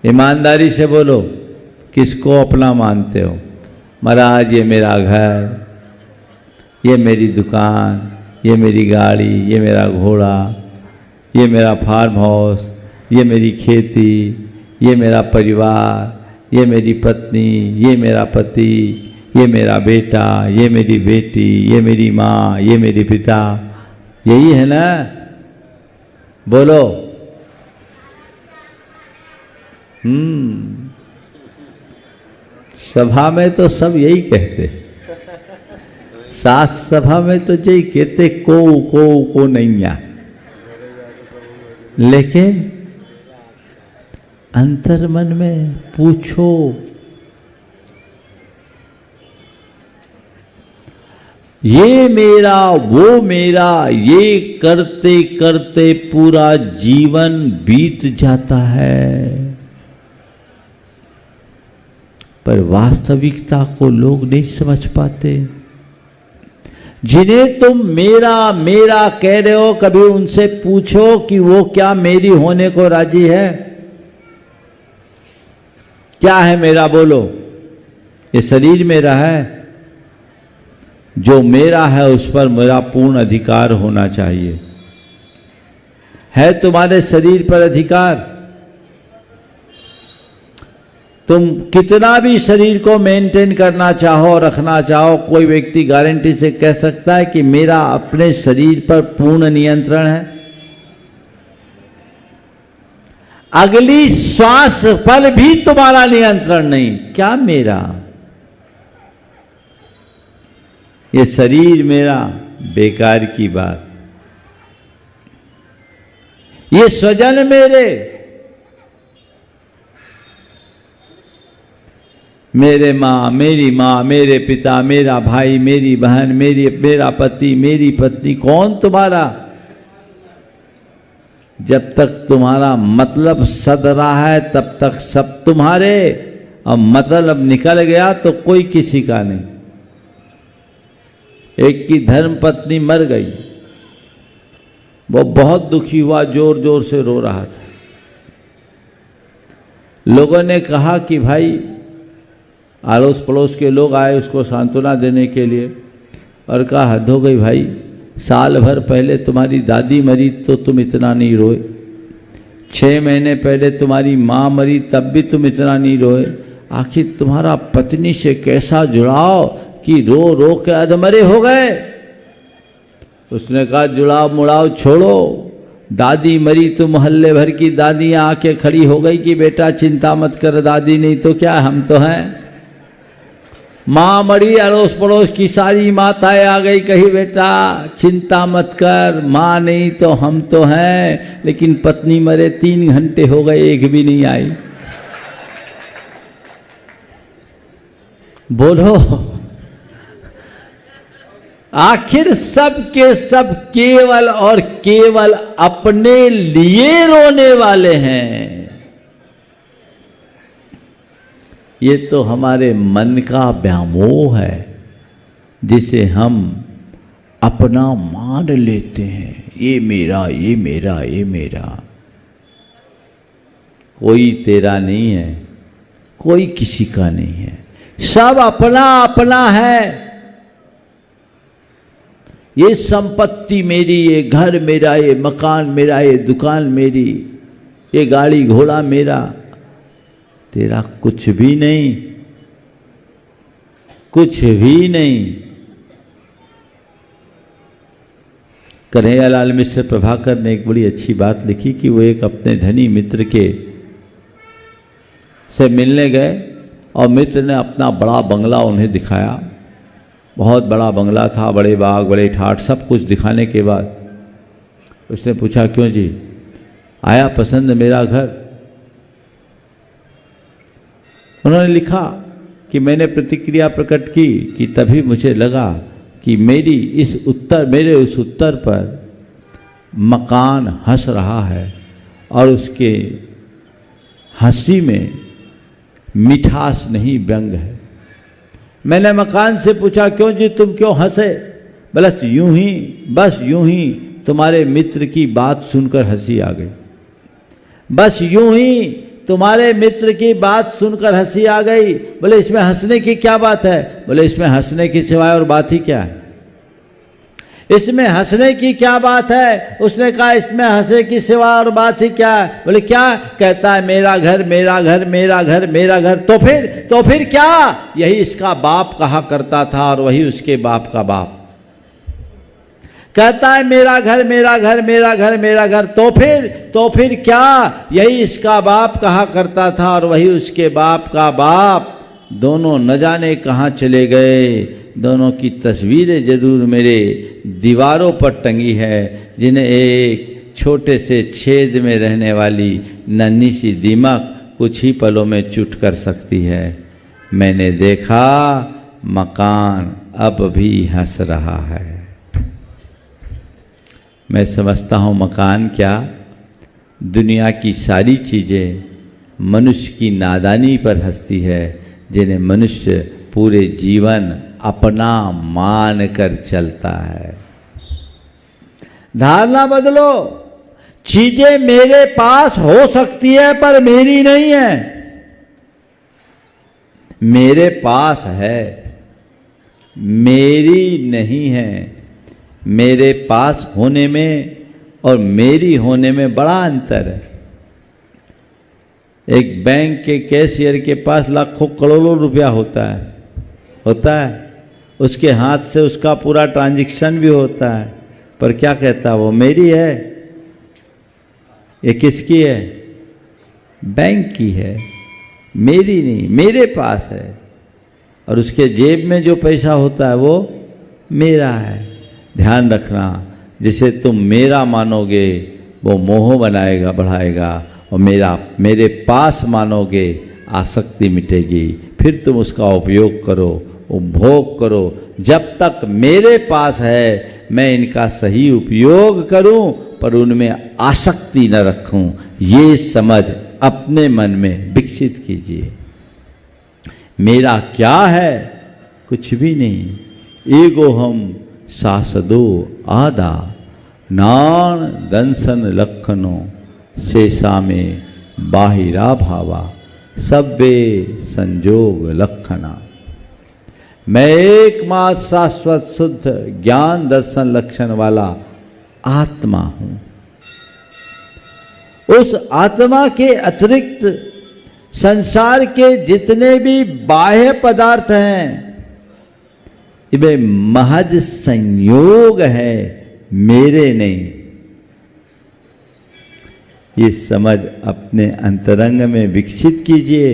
ईमानदारी से बोलो, किसको अपना मानते हो? महाराज ये मेरा घर, ये मेरी दुकान, ये मेरी गाड़ी, ये मेरा घोड़ा, ये मेरा फार्म हाउस, ये मेरी खेती, ये मेरा परिवार, ये मेरी पत्नी, ये मेरा पति, ये मेरा बेटा, ये मेरी बेटी, ये मेरी माँ, ये मेरे पिता, यही है ना? बोलो। सभा में तो सब यही कहते, सात सभा में तो यही कहते को नैया, लेकिन अंतर मन में पूछो, ये मेरा वो मेरा, ये करते करते पूरा जीवन बीत जाता है। पर वास्तविकता को लोग नहीं समझ पाते। जिन्हें तुम मेरा मेरा कह रहे हो, कभी उनसे पूछो कि वो क्या मेरी होने को राजी है? क्या है मेरा? बोलो। ये शरीर मेरा है, जो मेरा है उस पर मेरा पूर्ण अधिकार होना चाहिए। है तुम्हारे शरीर पर अधिकार? तुम कितना भी शरीर को मेंटेन करना चाहो, रखना चाहो, कोई व्यक्ति गारंटी से कह सकता है कि मेरा अपने शरीर पर पूर्ण नियंत्रण है? अगली श्वास पर भी तुम्हारा नियंत्रण नहीं, क्या मेरा? ये शरीर मेरा, बेकार की बात। ये स्वजन मेरे, मेरे माँ, मेरी माँ, मेरे पिता, मेरा भाई, मेरी बहन, मेरा पति, मेरी पत्नी, कौन तुम्हारा? जब तक तुम्हारा मतलब सद रहा है तब तक सब तुम्हारे, और मतलब निकल गया तो कोई किसी का नहीं। एक की धर्म पत्नी मर गई, वो बहुत दुखी हुआ, जोर जोर से रो रहा था। लोगों ने कहा कि भाई, अड़ोस पड़ोस के लोग आए उसको सांत्वना देने के लिए, और कहा हद हो गई भाई, साल भर पहले तुम्हारी दादी मरी तो तुम इतना नहीं रोए, 6 महीने पहले तुम्हारी माँ मरी तब भी तुम इतना नहीं रोए, आखिर तुम्हारा पत्नी से कैसा जुड़ाव कि रो रो के अधमरे हो गए। उसने कहा जुड़ाव मुड़ाव छोड़ो, दादी मरी तो मोहल्ले भर की दादियाँ आके खड़ी हो गई कि बेटा चिंता मत कर, दादी नहीं तो क्या हम तो हैं। माँ मरी, अड़ोस पड़ोस की सारी माताएं आ गई, कही बेटा चिंता मत कर, माँ नहीं तो हम तो हैं। लेकिन पत्नी मरे 3 घंटे हो गए, एक भी नहीं आई। बोलो, आखिर सब के सब केवल और केवल अपने लिए रोने वाले हैं। ये तो हमारे मन का व्यामोह है, जिसे हम अपना मान लेते हैं, ये मेरा, ये मेरा, ये मेरा। कोई तेरा नहीं है, कोई किसी का नहीं है, सब अपना अपना है। ये संपत्ति मेरी, ये घर मेरा, ये मकान मेरा, ये दुकान मेरी, ये गाड़ी घोड़ा मेरा, तेरा कुछ भी नहीं, कुछ भी नहीं। कन्हैयालाल मिश्र प्रभाकर ने एक बड़ी अच्छी बात लिखी कि वो एक अपने धनी मित्र के से मिलने गए और मित्र ने अपना बड़ा बंगला उन्हें दिखाया। बहुत बड़ा बंगला था, बड़े बाग, बड़े ठाट, सब कुछ दिखाने के बाद उसने पूछा, क्यों जी, आया पसंद मेरा घर? उन्होंने लिखा कि मैंने प्रतिक्रिया प्रकट की कि तभी मुझे लगा कि मेरे उस उत्तर पर मकान हंस रहा है और उसके हंसी में मिठास नहीं, व्यंग है। मैंने मकान से पूछा, क्यों जी तुम क्यों हंसे? बस यूं ही तुम्हारे मित्र की बात सुनकर हंसी आ गई। बस यूं ही तुम्हारे मित्र की बात सुनकर हंसी आ गई। बोले इसमें हंसने की क्या बात है? बोले इसमें हंसने की सिवाय और बात ही क्या है? इसमें हंसने की क्या बात है? उसने कहा इसमें हंसने की सिवाय और बात ही क्या है? बोले क्या? कहता है मेरा घर, मेरा घर, मेरा घर, मेरा घर। तो फिर क्या? यही इसका बाप कहा करता था और वही उसके बाप का बाप। कहता है मेरा घर, मेरा घर, मेरा घर, मेरा घर। तो फिर क्या? यही इसका बाप कहा करता था और वही उसके बाप का बाप। दोनों न जाने कहाँ चले गए। दोनों की तस्वीरें जरूर मेरे दीवारों पर टंगी है, जिन्हें एक छोटे से छेद में रहने वाली नन्ही सी दीमक कुछ ही पलों में चुट कर सकती है। मैंने देखा मकान अब भी हंस रहा है। मैं समझता हूँ मकान क्या, दुनिया की सारी चीज़ें मनुष्य की नादानी पर हंसती है, जिन्हें मनुष्य पूरे जीवन अपना मान कर चलता है। धारणा बदलो। चीजें मेरे पास हो सकती है पर मेरी नहीं है। मेरे पास है, मेरी नहीं है। मेरे पास होने में और मेरी होने में बड़ा अंतर है। एक बैंक के कैशियर के पास लाखों करोड़ों रुपया होता है, उसके हाथ से उसका पूरा ट्रांजैक्शन भी होता है, पर क्या कहता है वो? मेरी है। ये किसकी है? बैंक की है, मेरी नहीं। मेरे पास है और उसके जेब में जो पैसा होता है वो मेरा है। ध्यान रखना, जिसे तुम मेरा मानोगे वो मोह बनाएगा, बढ़ाएगा, और मेरे पास मानोगे आसक्ति मिटेगी। फिर तुम उसका उपयोग करो, उपभोग करो। जब तक मेरे पास है मैं इनका सही उपयोग करूं, पर उनमें आसक्ति न रखूं। ये समझ अपने मन में विकसित कीजिए। मेरा क्या है? कुछ भी नहीं। एगो हम शासदो आदा नाण दंसन लखनों शेषा में बाहिरा भावा सब्बे संजोग लक्षणा। मैं एकमात्र शाश्वत शुद्ध ज्ञान दर्शन लक्षण वाला आत्मा हूं। उस आत्मा के अतिरिक्त संसार के जितने भी बाह्य पदार्थ हैं वे महज संयोग है, मेरे नहीं। ये समझ अपने अंतरंग में विकसित कीजिए।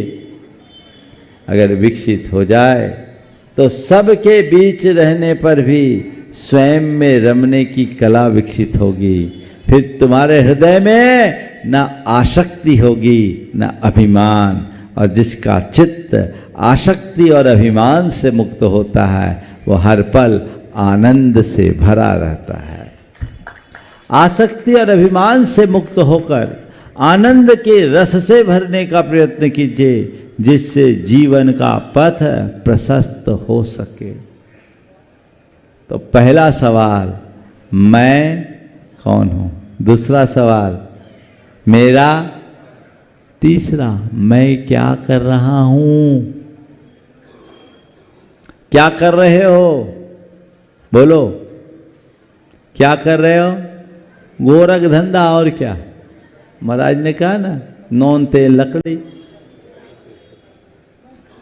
अगर विकसित हो जाए तो सबके बीच रहने पर भी स्वयं में रमने की कला विकसित होगी। फिर तुम्हारे हृदय में न आसक्ति होगी न अभिमान, और जिसका चित्त आसक्ति और अभिमान से मुक्त होता है वो हर पल आनंद से भरा रहता है। आसक्ति और अभिमान से मुक्त होकर आनंद के रस से भरने का प्रयत्न कीजिए, जिससे जीवन का पथ प्रशस्त हो सके। तो पहला सवाल, मैं कौन हूं? दूसरा सवाल, मेरा। तीसरा, मैं क्या कर रहा हूं? क्या कर रहे हो? बोलो, क्या कर रहे हो? गोरख धंधा और क्या? महाराज ने कहा ना, नौन तेल लकड़ी।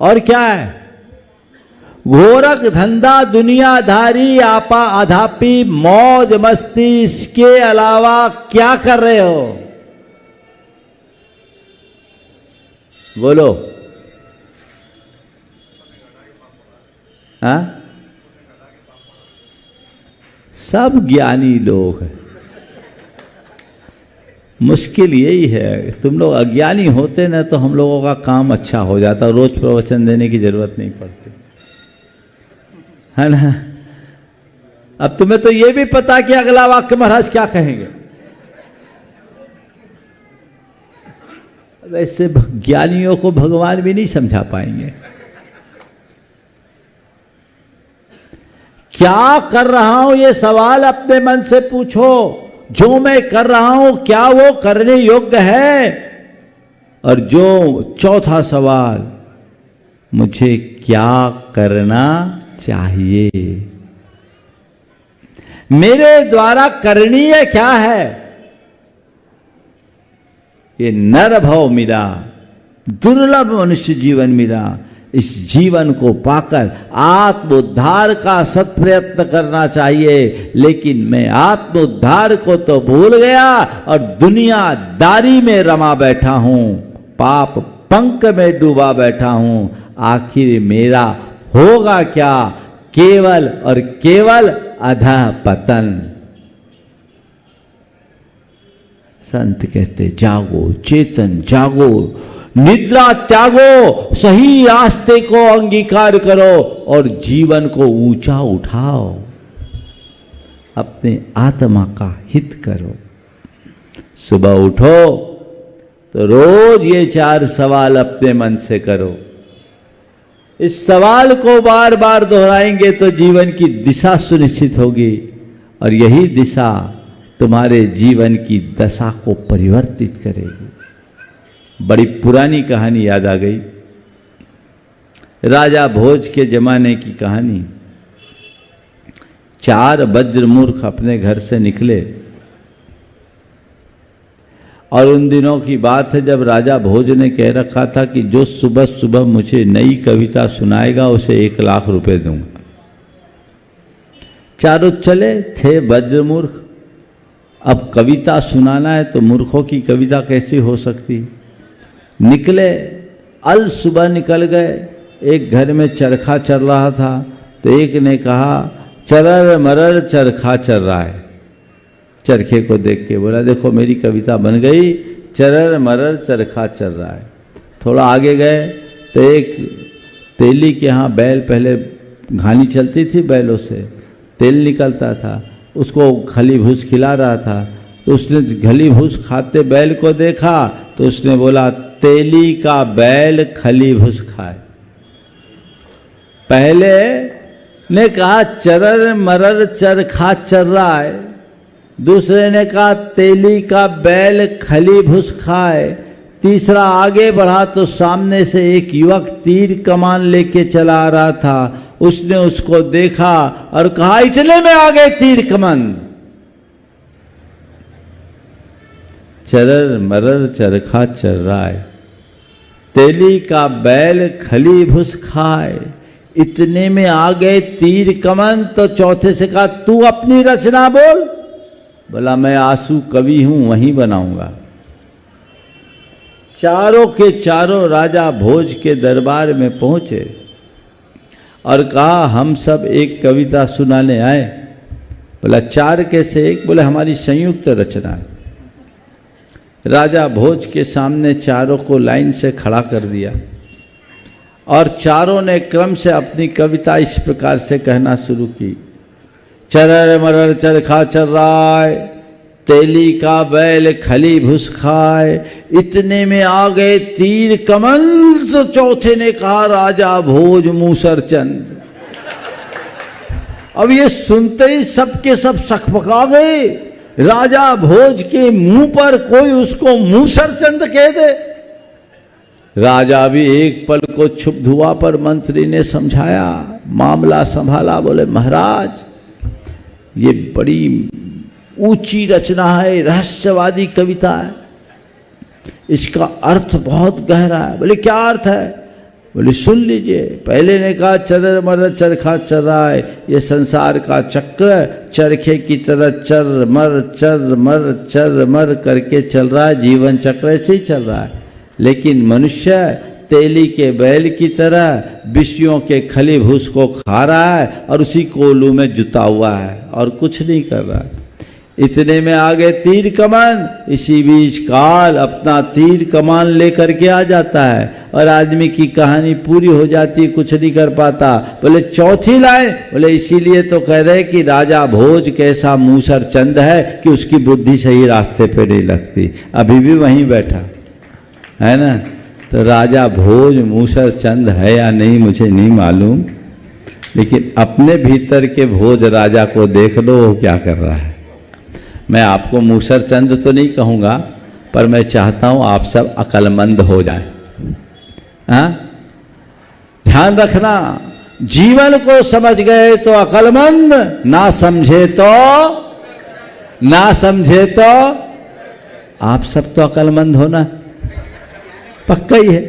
और क्या है? गोरख धंधा, दुनियादारी, आपा आधापी, मौज मस्ती, इसके अलावा क्या कर रहे हो? बोलो। हाँ, सब ज्ञानी लोग हैं। मुश्किल यही है, तुम लोग अज्ञानी होते ना तो हम लोगों का काम अच्छा हो जाता, रोज प्रवचन देने की जरूरत नहीं पड़ती, है ना। अब तुम्हें तो ये भी पता कि अगला वाक्य महाराज क्या कहेंगे। वैसे ज्ञानियों को भगवान भी नहीं समझा पाएंगे। क्या कर रहा हूं ये सवाल अपने मन से पूछो। जो मैं कर रहा हूं क्या वो करने योग्य है? और जो चौथा सवाल, मुझे क्या करना चाहिए? मेरे द्वारा करणीय क्या है? ये नर भव मिला, दुर्लभ मनुष्य जीवन मिला। इस जीवन को पाकर आत्मोद्धार का सत्प्रयत्न करना चाहिए। लेकिन मैं आत्मोद्धार को तो भूल गया और दुनियादारी में रमा बैठा हूं, पाप पंक में डूबा बैठा हूं। आखिर मेरा होगा क्या? केवल और केवल अधः पतन। संत कहते जागो, चेतन जागो, निद्रा त्यागो, सही रास्ते को अंगीकार करो और जीवन को ऊंचा उठाओ। अपने आत्मा का हित करो। सुबह उठो तो रोज ये 4 सवाल अपने मन से करो। इस सवाल को बार बार दोहराएंगे तो जीवन की दिशा सुनिश्चित होगी और यही दिशा तुम्हारे जीवन की दशा को परिवर्तित करेगी। बड़ी पुरानी कहानी याद आ गई, राजा भोज के जमाने की कहानी। 4 वज्रमूर्ख अपने घर से निकले और उन दिनों की बात है जब राजा भोज ने कह रखा था कि जो सुबह सुबह मुझे नई कविता सुनाएगा उसे 1 लाख रुपए दूंगा। चारों चले थे वज्रमूर्ख। अब कविता सुनाना है तो मूर्खों की कविता कैसी हो सकती। निकले, अल सुबह निकल गए। एक घर में चरखा चल रहा था तो एक ने कहा चरर मरर चरखा चल रहा है। चरखे को देख के बोला देखो मेरी कविता बन गई, चरर मरर चरखा चल रहा है। थोड़ा आगे गए तो एक तेली के यहाँ बैल, पहले घानी चलती थी, बैलों से तेल निकलता था, उसको खली भूस खिला रहा था। तो उसने खली भूस खाते बैल को देखा तो उसने बोला तेली का बैल खली भूस खाए। पहले ने कहा चरर मरर चरखा चल रहा है, दूसरे ने कहा तेली का बैल खली भूस खाए। तीसरा आगे बढ़ा तो सामने से एक युवक तीर कमान लेके चला आ रहा था। उसने उसको देखा और कहा इतने में आ गए तीर कमान। चरर मरर चरखा चर रहा है, तेली का बैल खली भूस खाए, इतने में आ गए तीर कमन। तो चौथे से कहा तू अपनी रचना बोल। बोला मैं आंसू कवि हूं, वहीं बनाऊंगा। चारों के चारों राजा भोज के दरबार में पहुंचे और कहा हम सब एक कविता सुनाने आए। बोला चार कैसे एक? बोले हमारी संयुक्त रचना है। राजा भोज के सामने चारों को लाइन से खड़ा कर दिया और चारों ने क्रम से अपनी कविता इस प्रकार से कहना शुरू की। चरर मरर चरखा चर राय, तेली का बैल खली भूस खाए, इतने में आ गए तीर कमल। तो चौथे ने कहा राजा भोज मूसर चंद। अब ये सुनते ही सबके सब सकपका गए। राजा भोज के मुंह पर कोई उसको मूसर चंद कह दे। राजा भी एक पल को क्षुब्ध हुआ, पर मंत्री ने समझाया, मामला संभाला। बोले महाराज ये बड़ी ऊंची रचना है, रहस्यवादी कविता है, इसका अर्थ बहुत गहरा है। बोले क्या अर्थ है? बोले सुन लीजिए। पहले ने कहा चरर मरर चरखा चर रहा है, ये संसार का चक्र चरखे की तरह चर मर करके चल रहा है। जीवन चक्र ऐसे ही चल रहा है। लेकिन मनुष्य तेली के बैल की तरह विषयों के खली भूस को खा रहा है और उसी कोलू में जुता हुआ है और कुछ नहीं कर रहा है। इतने में आगे तीर कमान। इसी बीच काल अपना तीर कमान लेकर के आ जाता है और आदमी की कहानी पूरी हो जाती, कुछ नहीं कर पाता। बोले चौथी लाइन, बोले इसीलिए तो कह रहे कि राजा भोज कैसा मूसर चंद है कि उसकी बुद्धि सही रास्ते पे नहीं लगती। अभी भी वहीं बैठा है ना। तो राजा भोज मूसर चंद है या नहीं मुझे नहीं मालूम, लेकिन अपने भीतर के भोज राजा को देख लो वो क्या कर रहा है। मैं आपको मूसर चंद तो नहीं कहूँगा, पर मैं चाहता हूँ आप सब अक्लमंद हो जाए। हाँ, ध्यान रखना, जीवन को समझ गए तो अक्लमंद, ना समझे तो आप सब तो अक्लमंद होना पक्का ही है।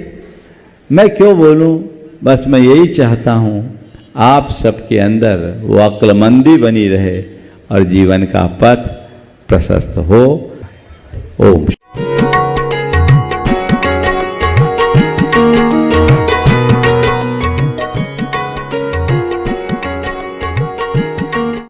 मैं क्यों बोलूं, बस मैं यही चाहता हूं आप सबके अंदर वो अक्लमंदी बनी रहे और जीवन का पथ प्रशस्त हो। ओम।